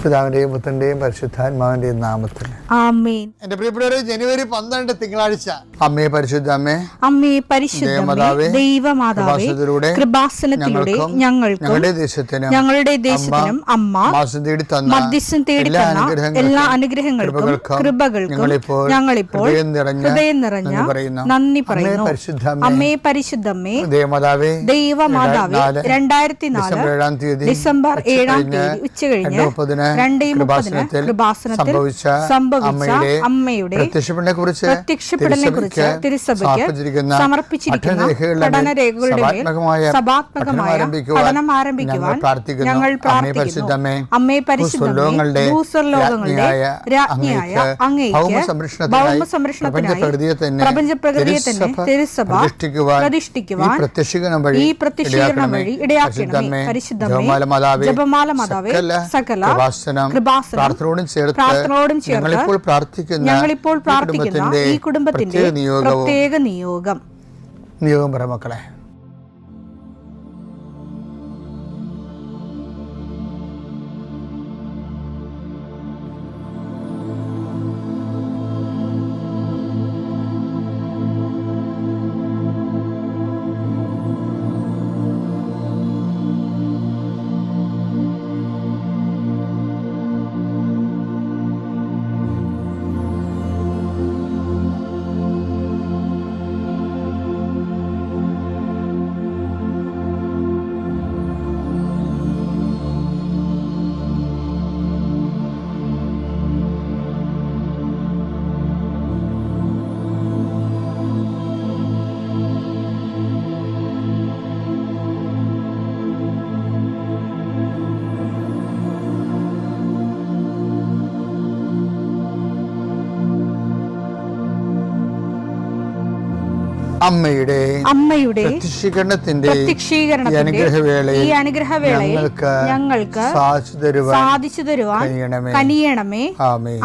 പിതാവിന്റെയും പുത്രന്റെയും പരിശുദ്ധാത്മാവിന്റെയും നാമത്തിൽ ആമേൻ. എന്റെ പ്രിയപ്പെട്ടവരെ, ജനുവരി 12 തിങ്കളാഴ്ച. അമ്മേ പരിശുദ്ധ അമ്മേ, അമ്മേ പരിശുദ്ധമേ, ദൈവമാതാവേ, കൃപാസനത്തിലൂടെ ഞങ്ങൾക്കും ഞങ്ങളുടെ ദേശത്തിനും അമ്മ മധ്യസ്ഥം തേടി തന്ന എല്ലാ അനുഗ്രഹങ്ങൾക്കും കൃപകൾക്കും ഞങ്ങളിപ്പോൾ ഹൃദയം നിറഞ്ഞ നന്ദി പറയുന്നു. അമ്മേ പരിശുദ്ധമേ, ദൈവമാതാവേ, 2004 ഡിസംബർ 7 ഉച്ചകഴിഞ്ഞ് 2:30 കൃപാസനത്തിൽ സംഭവിച്ച അമ്മയുടെ പ്രത്യക്ഷപ്പെടലിനെക്കുറിച്ച് തിരുസഭയ്ക്ക് സമർപ്പിച്ചിരിക്കുന്ന പഠനരേഖകളുടെ മേൽ സഭാത്മകമായ പഠനം ആരംഭിക്കുവാൻ ഞങ്ങൾ പ്രാർത്ഥിക്കുന്നു. അമ്മേ പരിശുദ്ധമേ, ഭൂസ്വർലോകങ്ങളുടെ രാജ്ഞിയായ അങ്ങേയ്ക്ക് ഭൗമസംരക്ഷണത്തിനായി പ്രപഞ്ചപ്രകൃതിയെ തന്നെ തിരുസഭ പ്രതിഷ്ഠിക്കുവാൻ ഈ പ്രത്യക്ഷീകരണം വഴി ഇടയാക്കണമേ. പരിശുദ്ധമേ, ജപമാല മാതാവേ, സകല പ്രാർത്ഥനയോടും ചേർത്ത് ഞങ്ങളിപ്പോൾ പ്രാർത്ഥിക്കുന്ന ഈ കുടുംബത്തിന്റെ പ്രത്യേക നിയോഗം പറ മക്കളെ. അമ്മയുടെ പ്രത്യക്ഷീകരണത്തിന്റെ ഈ അനുഗ്രഹവേളയിൽ ഞങ്ങൾക്ക് സാധിച്ചു തരുവാൻ കനിയണമേ.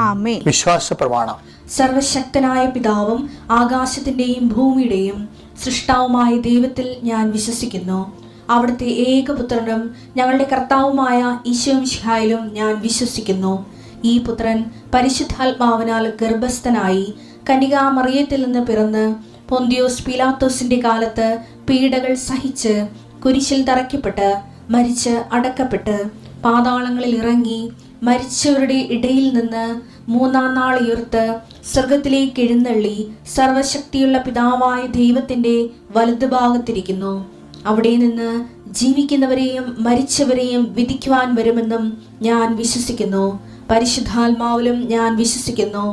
ആമേൻ. വിശ്വാസ പ്രമാണം. സർവശക്തനായ പിതാവും ആകാശത്തിന്റെയും ഭൂമിയുടെയും സൃഷ്ടാവുമായ ദൈവത്തിൽ ഞാൻ വിശ്വസിക്കുന്നു. അവിടുത്തെ ഏകപുത്രനും ഞങ്ങളുടെ കർത്താവുമായ ഈശോ മിശിഹായിലും ഞാൻ വിശ്വസിക്കുന്നു. ഈ പുത്രൻ പരിശുദ്ധാത്മാവിനാൽ ഗർഭസ്ഥനായി കന്യകാമറിയത്തിൽ നിന്ന് പിറന്ന് പൊന്തിയോസ് പീലാത്തോസിന്റെ കാലത്ത് പീഡകൾ സഹിച്ച് കുരിശിൽ തറയ്ക്കപ്പെട്ട് മരിച്ച് അടക്കപ്പെട്ട് പാതാളങ്ങളിൽ ഇറങ്ങി മരിച്ചവരുടെ ഇടയിൽ നിന്ന് 3-ാം നാൾ ഉയർത്ത് സ്വർഗത്തിലേക്ക് എഴുന്നള്ളി സർവശക്തിയുള്ള പിതാവായ ദൈവത്തിന്റെ വലതുഭാഗത്തിരിക്കുന്നു. അവിടെ നിന്ന് ജീവിക്കുന്നവരെയും മരിച്ചവരെയും വിധിക്കുവാൻ വരുമെന്നും ഞാൻ വിശ്വസിക്കുന്നു. പരിശുദ്ധാത്മാവിലും ഞാൻ വിശ്വസിക്കുന്നു.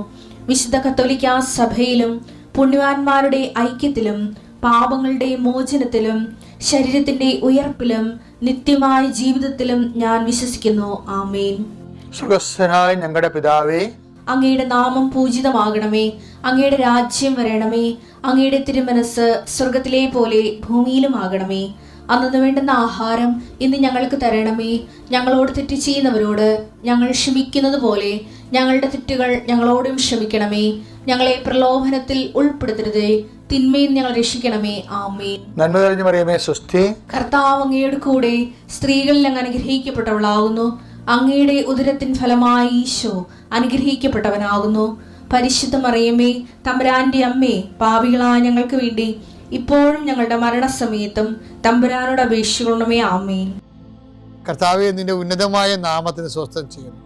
വിശുദ്ധ കത്തോലിക്കാ സഭയിലും പുണ്യവാന്മാരുടെ ഐക്യത്തിലും പാപങ്ങളുടെ മോചനത്തിലും ശരീരത്തിന്റെ ഉയർപ്പിലും നിത്യമായ ജീവിതത്തിലും ഞാൻ വിശ്വസിക്കുന്നു. ആമേൻ. സ്വർഗ്ഗസ്ഥനായ ഞങ്ങളുടെ പിതാവേ, അങ്ങയുടെ നാമം പൂജിതമാകണമേ. അങ്ങയുടെ രാജ്യം വരണമേ. അങ്ങയുടെ തിരുമനസ് സ്വർഗത്തിലെ പോലെ ഭൂമിയിലും ആകണമേ. അന്നു വേണ്ടുന്ന ആഹാരം ഇന്ന് ഞങ്ങൾക്ക് തരണമേ. ഞങ്ങളോട് തെറ്റ് ചെയ്യുന്നവരോട് ഞങ്ങൾ ക്ഷമിക്കുന്നത് പോലെ ഞങ്ങളുടെ തെറ്റുകൾ ഞങ്ങളോടും ക്ഷമിക്കണമേ. ഞങ്ങളെ പ്രലോഭനത്തിൽ ഉൾപ്പെടുത്തരുതേ, തിന്മയിൽ ഞങ്ങൾ രക്ഷിക്കണമേ. ആമേൻ. നന്മ നിറഞ്ഞ മറിയമേ, സ്വസ്തി. കർത്താവ് അങ്ങയുടെ കൂടെ സ്ത്രീകളിൽ അങ്ങ് അനുഗ്രഹിക്കപ്പെട്ടവളാകുന്നു. അങ്ങയുടെ ഉദരത്തിൻ ഫലമായി ഈശോ അനുഗ്രഹിക്കപ്പെട്ടവനാകുന്നു. പരിശുദ്ധ മറിയമേ, തമ്പുരാന്റെ അമ്മേ, പാപികളായ ഞങ്ങൾക്ക് വേണ്ടി ഇപ്പോഴും ഞങ്ങളുടെ മരണസമയത്തും തമ്പുരാനോട് അപേക്ഷിക്കണമേ. ആമേൻ. കർത്താവേ, നിന്റെ ഉന്നതമായ നാമത്തിന് സ്വസ്ഥം ചെയ്യുന്നു.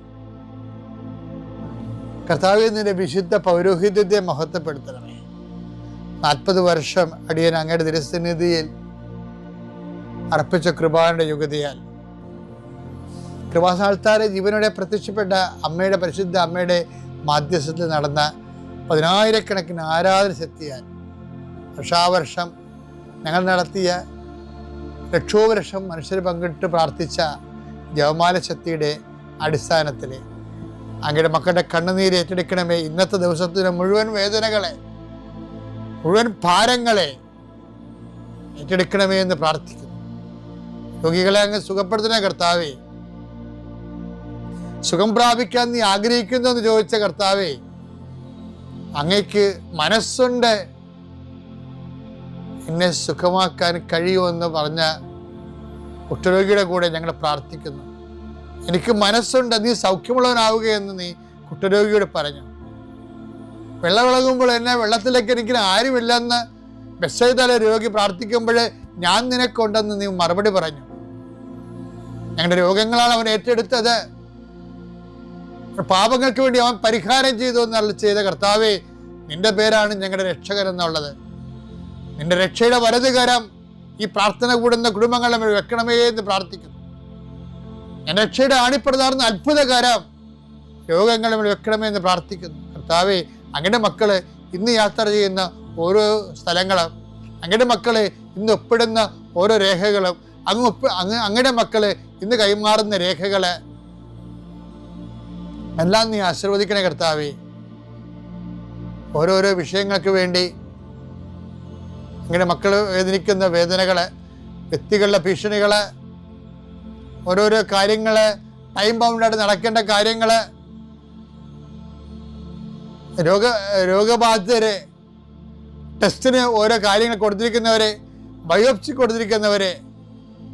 കർത്താവേ, നിന്റെ വിശുദ്ധ പൗരോഹിത്യത്തെ മഹത്വപ്പെടുത്തണമേ. 40 വർഷം അടിയൻ അങ്ങയുടെ തിരുസന്നിധിയിൽ അർപ്പിച്ച കൃപാന്റെ യുഗതിയാൽ കൃപാസ്ഥാനത്താരെ ജീവനോടെ പ്രത്യക്ഷപ്പെട്ട അമ്മയുടെ പരിശുദ്ധ അമ്മയുടെ മാധ്യസ്ഥത്തിൽ നടന്ന 10,000-കണക്കിന് ആരാധന ശക്തിയാൽ വർഷാവർഷം ഞങ്ങൾ നടത്തിയ ലക്ഷോപലക്ഷം മനുഷ്യർ പങ്കിട്ട് പ്രാർത്ഥിച്ച ജപമാല ശക്തിയുടെ അടിസ്ഥാനത്തിൽ അങ്ങയുടെ മക്കളുടെ കണ്ണുനീര് ഏറ്റെടുക്കണമേ. ഇന്നത്തെ ദിവസത്തിന് മുഴുവൻ വേദനകളെ, മുഴുവൻ ഭാരങ്ങളെ ഏറ്റെടുക്കണമേ എന്ന് പ്രാർത്ഥിക്കുന്നു. രോഗികളെ അങ്ങ് സുഖപ്പെടുത്തുന്ന കർത്താവേ, സുഖം പ്രാപിക്കാൻ നീ ആഗ്രഹിക്കുന്നു എന്ന് ചോദിച്ച കർത്താവേ, അങ്ങയ്ക്ക് മനസ്സുണ്ട് എന്നെ സുഖമാക്കാൻ കഴിയുമെന്ന് പറഞ്ഞ കുഷ്ഠരോഗിയുടെ കൂടെ ഞങ്ങൾ പ്രാർത്ഥിക്കുന്നു. എനിക്ക് മനസ്സുണ്ട്, നീ സൗഖ്യമുള്ളവനാവുകയെന്ന് നീ കുഷ്ഠരോഗിയോട് പറഞ്ഞു. വെള്ളമിളകുമ്പോൾ എന്നെ വെള്ളത്തിലേക്ക് എനിക്ക് ആരുമില്ലെന്ന് ബെത്സയിദയിലെ രോഗി പ്രാർത്ഥിക്കുമ്പോൾ ഞാൻ നിനക്കുണ്ടെന്ന് നീ മറുപടി പറഞ്ഞു. ഞങ്ങളുടെ രോഗങ്ങളാണ് അവൻ ഏറ്റെടുത്തത്, പാപങ്ങൾക്ക് വേണ്ടി അവൻ പരിഹാരം ചെയ്തു എന്നുള്ള ചെയ്ത കർത്താവേ, നിന്റെ പേരാണ് ഞങ്ങളുടെ രക്ഷകൻ എന്നുള്ളത്. നിന്റെ രക്ഷയുടെ വലതുകരം ഈ പ്രാർത്ഥന കൂടുന്ന കുടുംബങ്ങളെ വെക്കണമേ എന്ന് പ്രാർത്ഥിക്കുന്നു. ഞാൻ രക്ഷയുടെ ആണിപ്രതാർന്ന അത്ഭുതകരം രോഗങ്ങളെ വെക്കണമേ എന്ന് പ്രാർത്ഥിക്കുന്നു. കർത്താവേ, അങ്ങയുടെ മക്കള് ഇന്ന് യാത്ര ചെയ്യുന്ന ഓരോ സ്ഥലങ്ങളും, അങ്ങയുടെ മക്കള് ഇന്ന് ഒപ്പിടുന്ന ഓരോ രേഖകളും, അങ്ങയുടെ മക്കള് ഇന്ന് കൈമാറുന്ന രേഖകള് എല്ലാം നീ ആശീർവദിക്കണേ കർത്താവേ. ഓരോരോ വിഷയങ്ങൾക്ക് വേണ്ടി അങ്ങയുടെ മക്കൾ വേദനിക്കുന്ന വേദനകള്, വ്യക്തികളുടെ ഭീഷണികള്, ഓരോരോ കാര്യങ്ങള്, ടൈം ബൗണ്ടായിട്ട് നടക്കേണ്ട കാര്യങ്ങള്, രോഗബാധിതരെ, ടെസ്റ്റിന് ഓരോ കാര്യങ്ങൾ കൊടുത്തിരിക്കുന്നവരെ, ബയോപ്സി കൊടുത്തിരിക്കുന്നവരെ,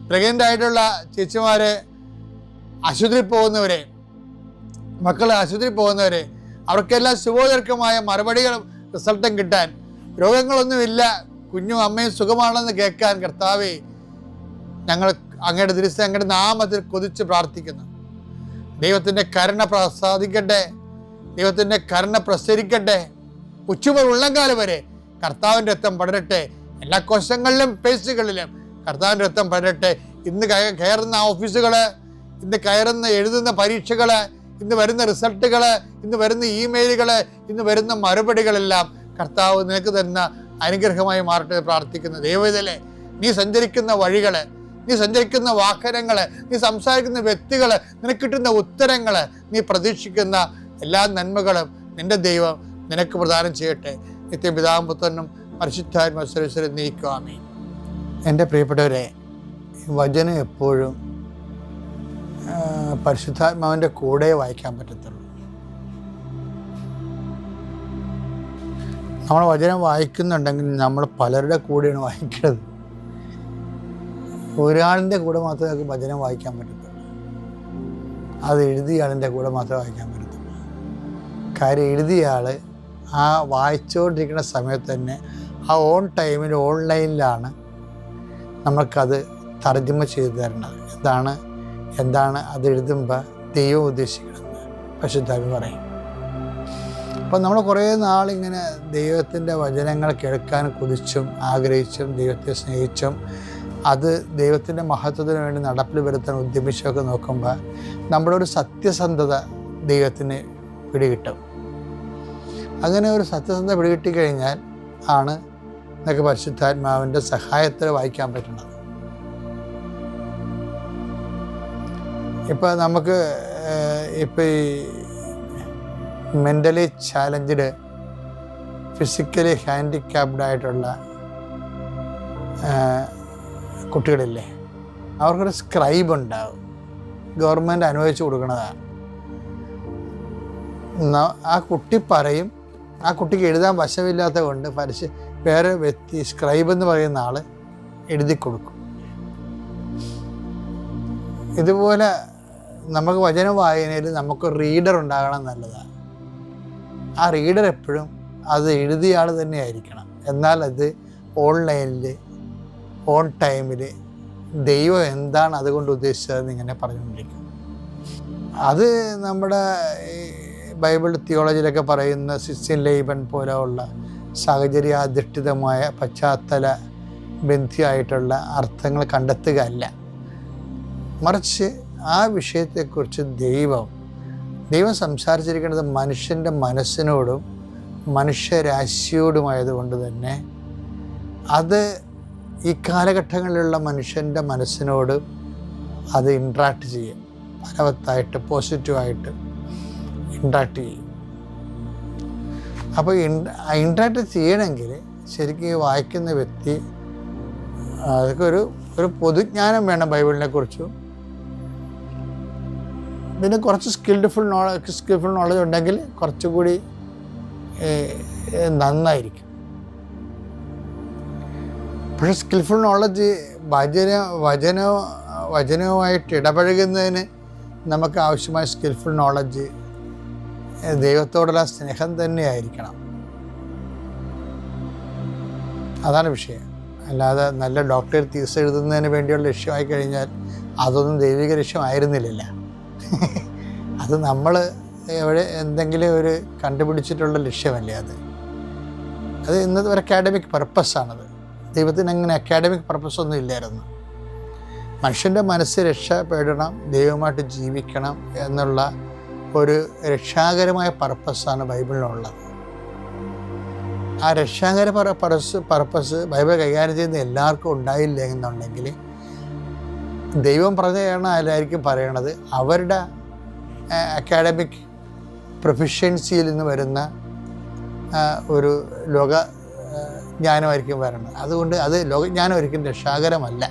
പ്രഗ്നൻ്റ് ആയിട്ടുള്ള ചേച്ചിമാരെ, ആശുപത്രിയിൽ പോകുന്നവരെ, മക്കൾ ആശുപത്രിയിൽ പോകുന്നവരെ, അവർക്കെല്ലാം ശുഭോദർക്കമായ മറുപടികളും റിസൾട്ടും കിട്ടാൻ, രോഗങ്ങളൊന്നുമില്ല, കുഞ്ഞും അമ്മയും സുഖമാണെന്ന് കേൾക്കാൻ കർത്താവേ, ഞങ്ങൾ അങ്ങയുടെ ദിവസം അങ്ങയുടെ നാമത്തിൽ കൊതിച്ച് പ്രാർത്ഥിക്കുന്നു. ദൈവത്തിൻ്റെ കരുണ പ്രസാദിക്കട്ടെ, ദൈവത്തിൻ്റെ കരുണ പ്രസരിക്കട്ടെ. ഉച്ചമുതൽ ഉള്ളംകാലം വരെ കർത്താവിൻ്റെ രക്തം പടരട്ടെ. എല്ലാ കോശങ്ങളിലും പേശികളിലും കർത്താവിൻ്റെ രക്തം പടരട്ടെ. ഇന്ന് കയറുന്ന ഓഫീസുകള്, ഇന്ന് കയറുന്ന എഴുതുന്ന പരീക്ഷകള്, ഇന്ന് വരുന്ന റിസൾട്ടുകള്, ഇന്ന് വരുന്ന ഇമെയിലുകള്, ഇന്ന് വരുന്ന മറുപടികളെല്ലാം കർത്താവ് നിനക്ക് തരുന്ന അനുഗ്രഹമായി മാറട്ടെ പ്രാർത്ഥിക്കുന്ന ദൈവത്തിലെ നീ സഞ്ചരിക്കുന്ന വഴികള്, നീ സഞ്ചരിക്കുന്ന വാഹനങ്ങള്, നീ സംസാരിക്കുന്ന വ്യക്തികള്, നിനക്ക് കിട്ടുന്ന ഉത്തരങ്ങള്, നീ പ്രതീക്ഷിക്കുന്ന എല്ലാ നന്മകളും നിന്റെ ദൈവം നിനക്ക് പ്രദാനം ചെയ്യട്ടെ. നിത്യപിതാവും പുത്രനും പരിശുദ്ധാത്മാവും സർവ്വസ്വരും നീക്കുക. ആമേൻ. എൻ്റെ പ്രിയപ്പെട്ടവരെ, വചനം എപ്പോഴും പരിശുദ്ധാത്മാവിൻ്റെ കൂടെ വായിക്കാൻ പറ്റത്തുള്ളൂ. നമ്മൾ വചനം വായിക്കുന്നുണ്ടെങ്കിൽ നമ്മൾ പലരുടെ കൂടെയാണ് വായിക്കുന്നത്. ഒരാളിൻ്റെ കൂടെ മാത്രമേ നമുക്ക് വചനം വായിക്കാൻ പറ്റത്തുള്ളൂ. അത് എഴുതിയ ആളിൻ്റെ കൂടെ മാത്രമേ വായിക്കാൻ പറ്റത്തുള്ളൂ. കാര്യം എഴുതിയ ആൾ ആ വായിച്ചുകൊണ്ടിരിക്കുന്ന സമയത്ത് തന്നെ ആ ഓൺ ടൈമിൽ ഓൺലൈനിലാണ് നമ്മൾക്കത് തർജ്ജമ ചെയ്തു തരുന്നത്. എന്താണ് അത് എഴുതുമ്പോൾ ദൈവം ഉദ്ദേശിക്കണമെന്ന് പരിശുദ്ധാത്മാവ് പറയും. അപ്പം നമ്മൾ കുറേ നാളിങ്ങനെ ദൈവത്തിൻ്റെ വചനങ്ങൾ കേൾക്കാൻ കൊതിച്ചും ആഗ്രഹിച്ചും ദൈവത്തെ സ്നേഹിച്ചും അത് ദൈവത്തിൻ്റെ മഹത്വത്തിന് വേണ്ടി നടപ്പിൽ വരുത്താൻ ഉദ്യമിച്ചൊക്കെ നോക്കുമ്പോൾ നമ്മുടെ ഒരു സത്യസന്ധത ദൈവത്തിന് പിടികിട്ടും. അങ്ങനെ ഒരു സത്യസന്ധത പിടികിട്ടിക്കഴിഞ്ഞാൽ ആണ് നമുക്ക് പരിശുദ്ധാത്മാവിൻ്റെ സഹായത്തിൽ വായിക്കാൻ പറ്റുന്നത്. ഇപ്പം നമുക്ക് ഇപ്പം ഈ മെൻ്റലി ചാലഞ്ച്ഡ്, ഫിസിക്കലി ഹാൻഡിക്യാപ്ഡ് ആയിട്ടുള്ള കുട്ടികളില്ലേ, അവർക്കൊരു സ്ക്രൈബ് ഉണ്ടാവും, ഗവൺമെൻറ് അനുവദിച്ചു കൊടുക്കുന്നതാണ്. ആ കുട്ടി പറയും, ആ കുട്ടിക്ക് എഴുതാൻ വശമില്ലാത്ത കൊണ്ട് വേറെ വ്യക്തി സ്ക്രൈബ് എന്ന് പറയുന്ന ആൾ എഴുതി കൊടുക്കും. ഇതുപോലെ നമുക്ക് വചന വായനയിൽ നമുക്ക് റീഡർ ഉണ്ടാകണം നല്ലതാണ്. ആ റീഡർ എപ്പോഴും അത് എഴുതിയ ആൾ തന്നെ ആയിരിക്കണം. എന്നാൽ അത് ഓൺലൈനിൽ ഓൺ ടൈമിൽ ദൈവം എന്താണ് അതുകൊണ്ട് ഉദ്ദേശിച്ചതെന്ന് ഇങ്ങനെ പറഞ്ഞുകൊണ്ടിരിക്കും. അത് നമ്മുടെ ബൈബിൾ തിയോളജിയിലൊക്കെ പറയുന്ന സിസ്റ്റിൻ ലൈബൻ പോലെയുള്ള സാഹചര്യാധിഷ്ഠിതമായ പശ്ചാത്തല ബന്ധിയായിട്ടുള്ള അർത്ഥങ്ങൾ കണ്ടെത്തുക അല്ല, മറിച്ച് ആ വിഷയത്തെക്കുറിച്ച് ദൈവം സംസാരിച്ചിരിക്കുന്നത് മനുഷ്യൻ്റെ മനസ്സിനോടും മനുഷ്യരാശിയോടുമായതുകൊണ്ട് തന്നെ അത് ഈ കാലഘട്ടങ്ങളിലുള്ള മനുഷ്യൻ്റെ മനസ്സിനോട് അത് ഇൻട്രാക്ട് ചെയ്യും, ഫലവത്തായിട്ട് പോസിറ്റീവായിട്ട് ഇൻട്രാക്ട് ചെയ്യും. അപ്പോൾ ഇൻട്രാക്ട് ചെയ്യണമെങ്കിൽ ശരിക്കും വായിക്കുന്ന വ്യക്തി അതൊക്കെ ഒരു പൊതുജ്ഞാനം വേണം ബൈബിളിനെ കുറിച്ചും. പിന്നെ കുറച്ച് സ്കിൽഫുൾ നോളജ് ഉണ്ടെങ്കിൽ കുറച്ചുകൂടി നന്നായിരിക്കും. പക്ഷേ സ്കിൽഫുൾ നോളജ് വചനവുമായിട്ട് ഇടപഴകുന്നതിന് നമുക്ക് ആവശ്യമായ സ്കിൽഫുൾ നോളജ് ദൈവത്തോടുള്ള സ്നേഹം തന്നെയായിരിക്കണം. അതാണ് വിഷയം. അല്ലാതെ നല്ല ഡോക്ടർ തീസ് എഴുതുന്നതിന് വേണ്ടിയുള്ള ലക്ഷ്യമായി കഴിഞ്ഞാൽ അതൊന്നും ദൈവിക ലക്ഷ്യമായിരുന്നില്ല. അത് നമ്മൾ എന്തെങ്കിലും ഒരു കണ്ടുപിടിച്ചിട്ടുള്ള ലക്ഷ്യമല്ലേ അത് ഇന്നത്തെ ഒരു അക്കാഡമിക് പർപ്പസാണത്. ദൈവത്തിന് അങ്ങനെ അക്കാഡമിക് പർപ്പസൊന്നും ഇല്ലായിരുന്നു. മനുഷ്യൻ്റെ മനസ്സ് രക്ഷപ്പെടണം, ദൈവമായിട്ട് ജീവിക്കണം എന്നുള്ള ഒരു രക്ഷാകരമായ പർപ്പസാണ് ബൈബിളിലുള്ളത്. ആ രക്ഷാകര പർപ്പസ് ബൈബിൾ കൈകാര്യം ചെയ്യുന്ന എല്ലാവർക്കും ഉണ്ടായില്ല എന്നുണ്ടെങ്കിൽ ദൈവം പറഞ്ഞാണ് അതിലായിരിക്കും പറയണത്. അവരുടെ അക്കാഡമിക് പ്രൊഫിഷ്യൻസിയിൽ നിന്ന് വരുന്ന ഒരു ലോക ജ്ഞാനമായിരിക്കും വരണം. അതുകൊണ്ട് അത് ലോകജ്ഞാനം ഒരിക്കലും രക്ഷാകരമല്ല.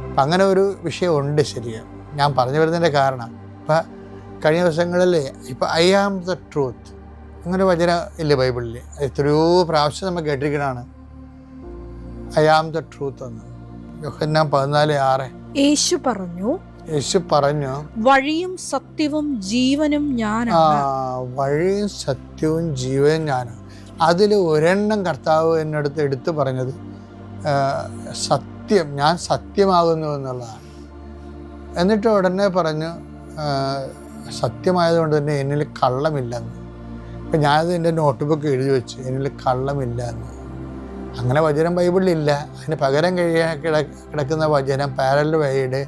അപ്പം അങ്ങനെ ഒരു വിഷയമുണ്ട്. ശരിയാണ്. ഞാൻ പറഞ്ഞു വരുന്നതിൻ്റെ കാരണം ഇപ്പം കഴിഞ്ഞ ദിവസങ്ങളിൽ ഇപ്പം ഐ ആം ദ ട്രൂത്ത് അങ്ങനെ വചനം ഇല്ലേ ബൈബിളിൽ? എത്രയോ പ്രാവശ്യം നമ്മൾ കേട്ടിരിക്കണതാണ് ഐ ആം ദ ട്രൂത്ത് എന്ന്. യോഹന്നാൻ 14:6 യേശു പറഞ്ഞു വഴിയും സത്യവും ജീവനും ഞാനാണ്. വഴിയും സത്യവും ജീവനും ഞാനാണ്. അതിൽ ഒരെണ്ണം കർത്താവ് എന്നടുത്ത് എടുത്തു പറഞ്ഞത് സത്യം, ഞാൻ സത്യമാകുന്നു എന്നുള്ളതാണ്. എന്നിട്ട് ഉടനെ പറഞ്ഞു സത്യമായതുകൊണ്ട് തന്നെ എന്നിൽ കള്ളമില്ലെന്ന്. അപ്പം ഞാനത് എൻ്റെ നോട്ട് ബുക്ക് എഴുതി വെച്ചു, എന്നിൽ കള്ളമില്ല എന്ന്. അങ്ങനെ വചനം ബൈബിളിലില്ല. അതിന് പകരം കിടക്കുന്ന വചനം പാരലൽ വഴിയുടെ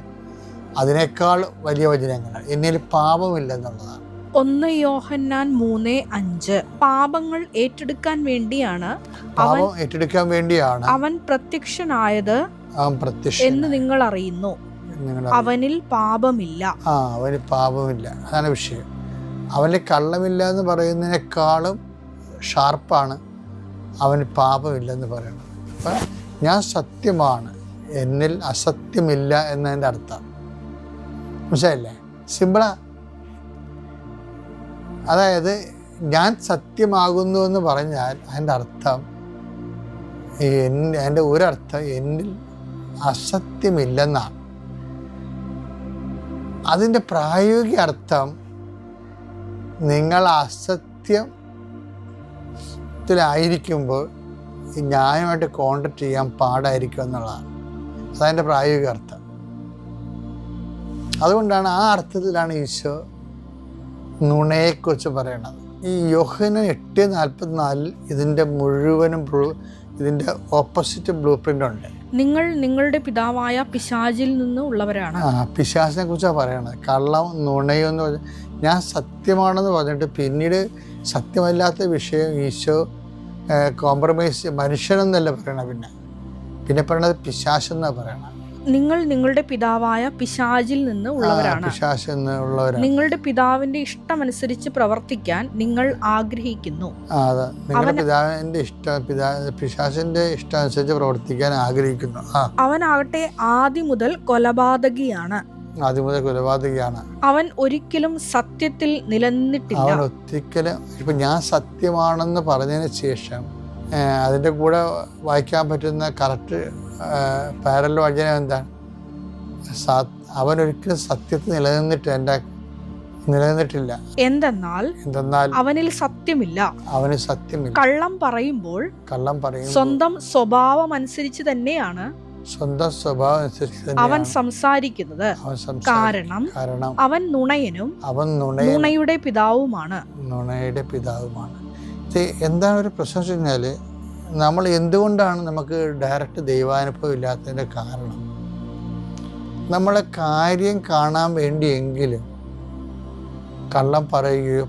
അതിനേക്കാൾ വലിയ വചനങ്ങൾ എന്നിൽ പാപമില്ലെന്നുള്ളതാണ്. 1 യോഹന്നാൻ 3:5 പാപങ്ങൾ ഏറ്റെടുക്കാൻ വേണ്ടിയാണ് അവൻ പ്രത്യക്ഷനായത് എന്ന് നിങ്ങൾ അറിയുന്നു. അവനിൽ പാപമില്ല. അവന് പാപമില്ല. അതാണ് വിഷയം. അവന് കള്ളമില്ല എന്ന് പറയുന്നതിനേക്കാളും ഷാർപ്പാണ് അവന് പാപമില്ലെന്ന് പറയണം. അപ്പം ഞാൻ സത്യമാണ്, എന്നിൽ അസത്യമില്ല എന്നതിൻ്റെ അർത്ഥം മനസ്സിലായില്ലേ? സിമ്പിളാ. അതായത് ഞാൻ സത്യമാകുന്നു എന്ന് പറഞ്ഞാൽ അതിൻ്റെ അർത്ഥം അതിൻ്റെ ഒരർത്ഥം എന്നിൽ അസത്യമില്ലെന്നാണ്. അതിൻ്റെ പ്രായോഗിക അർത്ഥം നിങ്ങൾ അസത്യത്തിലായിരിക്കുമ്പോൾ ന്യായമായിട്ട് കോണ്ടാക്ട് ചെയ്യാൻ പാടായിരിക്കും എന്നുള്ളതാണ്. അതതിൻ്റെ പ്രായോഗിക അർത്ഥം. അതുകൊണ്ടാണ് ആ അർത്ഥത്തിലാണ് ഈശോ നുണയെക്കുറിച്ച് പറയണത്. ഈ യോഹന്നാൻ 8:44 ഇതിൻ്റെ മുഴുവനും ഇതിൻ്റെ ഓപ്പോസിറ്റ് ബ്ലൂ പ്രിൻ്റ് ഉണ്ട്. നിങ്ങൾ നിങ്ങളുടെ പിതാവായ പിശാചിൽ നിന്ന് ഉള്ളവരാണ്. പിശാചിനെ കുറിച്ചാണ് പറയണത്. കള്ളം, നുണയോ എന്ന് പറഞ്ഞാൽ ഞാൻ സത്യമാണെന്ന് പറഞ്ഞിട്ട് പിന്നീട് സത്യമല്ലാത്ത വിഷയം ഈശോ കോംപ്രമൈസ് മനുഷ്യനെന്നല്ല പറയണത്. പിന്നെ പറയണത് പിശാചെന്നാണ് പറയണത്. നിങ്ങൾ നിങ്ങളുടെ പിതാവായ പിശാചിൽ നിന്ന് ഉള്ളവരാണ്. നിങ്ങളുടെ പിതാവിന്റെ ഇഷ്ടമനുസരിച്ച് പ്രവർത്തിക്കാൻ നിങ്ങൾ ആഗ്രഹിക്കുന്നു. പിശാചിന്റെ ഇഷ്ടമനുസരിച്ച് പ്രവർത്തിക്കാൻ ആഗ്രഹിക്കുന്നു. അവനാകട്ടെ ആദ്യം മുതൽ കൊലപാതകിയാണ്. അവൻ ഒരിക്കലും സത്യത്തിൽ നിലനിന്നിട്ടില്ല. ഇപ്പൊ ഞാൻ സത്യമാണെന്ന് പറഞ്ഞതിന് ശേഷം അതിൻ്റെ കൂടെ വായിക്കാൻ പറ്റുന്ന കറക്റ്റ് പാരലൽ വചനം എന്താണ്? അവനൊരിക്കലും സത്യത്തിൽ നിലനിന്നിട്ടില്ല. എന്തെന്നാൽ അവനിൽ സത്യമില്ല. കള്ളം പറയുമ്പോൾ സ്വന്തം സ്വഭാവം അനുസരിച്ച് തന്നെയാണ് അവൻ സംസാരിക്കുന്നത്. കാരണം അവൻ നുണയനും നുണയുടെ പിതാവുമാണ്. എന്താണ് ഒരു പ്രശ്നം വെച്ച് കഴിഞ്ഞാൽ നമ്മൾ എന്തുകൊണ്ടാണ് നമുക്ക് ഡയറക്റ്റ് ദൈവാനുഭവം ഇല്ലാത്തതിൻ്റെ കാരണം നമ്മളെ കാര്യം കാണാൻ വേണ്ടിയെങ്കിലും കള്ളം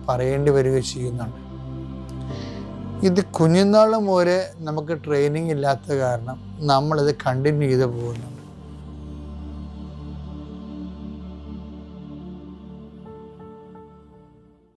പറയേണ്ടി വരികയോ ചെയ്യുന്നുണ്ട്. ഇത് കുഞ്ഞുനാൾ മുതലേ നമുക്ക് ട്രെയിനിങ് ഇല്ലാത്ത കാരണം നമ്മളിത് കണ്ടിന്യൂ ചെയ്ത് പോകുന്നുണ്ട്.